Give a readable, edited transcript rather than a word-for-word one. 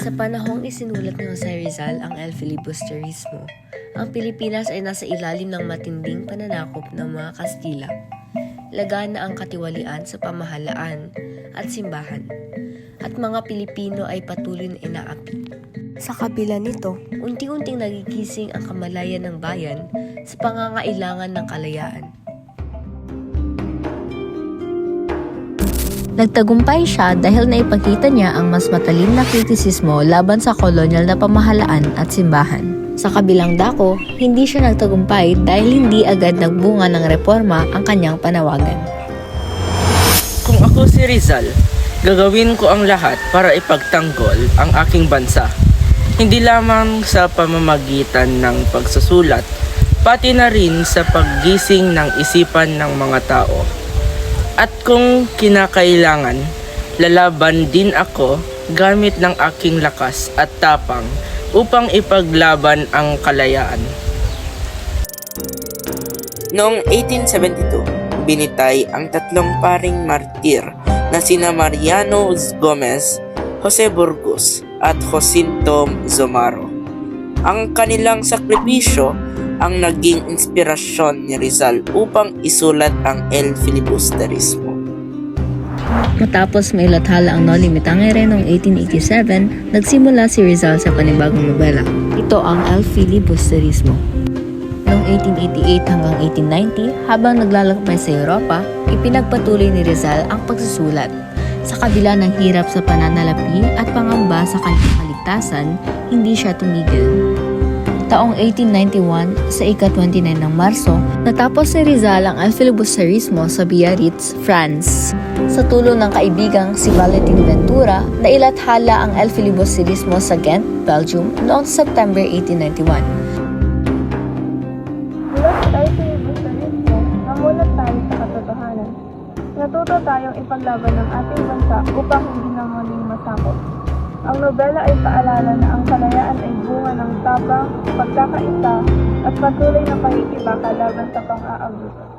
Sa panahong isinulat ni Jose Rizal ang El Filibusterismo, ang Pilipinas ay nasa ilalim ng matinding pananakop ng mga Kastila. Lagana ang katiwalian sa pamahalaan at simbahan, at mga Pilipino ay patuloy na inaapi. Sa kabila nito, unti-unting nagigising ang kamalayan ng bayan sa pangangailangan ng kalayaan. Nagtagumpay siya dahil naipakita niya ang mas matalim na kritisismo laban sa kolonyal na pamahalaan at simbahan. Sa kabilang dako, hindi siya nagtagumpay dahil hindi agad nagbunga ng reforma ang kanyang panawagan. Kung ako si Rizal, gagawin ko ang lahat para ipagtanggol ang aking bansa. Hindi lamang sa pamamagitan ng pagsusulat, pati na rin sa paggising ng isipan ng mga tao. At kung kinakailangan, lalaban din ako gamit ng aking lakas at tapang upang ipaglaban ang kalayaan. Noong 1872, binitay ang tatlong paring martir na sina Mariano Gomez, Jose Burgos at Jacinto Zomaro. Ang kanilang sakripisyo ang naging inspirasyon ni Rizal upang isulat ang El Filibusterismo. Matapos mailathala ang Noli Me Tangere noong 1887, nagsimula si Rizal sa panibagong nobela. Ito ang El Filibusterismo. Noong 1888 hanggang 1890, habang naglalakbay sa Europa, ipinagpatuloy ni Rizal ang pagsusulat. Sa kabila ng hirap sa pananalapi at pangamba sa kanyang kaligtasan, hindi siya tumigil. Taong 1891, sa ika-29 ng Marso, natapos ni Rizal ang El Filibusterismo sa Biarritz, France. Sa tulong ng kaibigang si Valentin Ventura, nailathala ang El Filibusterismo sa Ghent, Belgium noong September 1891. Mula sa El Filibusterismo, namulat tayo sa katotohanan. Natuto tayong ipaglaban ng ating bansa upang hindi na muling masakop. Ang nobela ay paalala na ang kalayaan ay bunga ng tapang, pagkakaisa, at patuloy na pakikibaka laban sa pang-aabuso.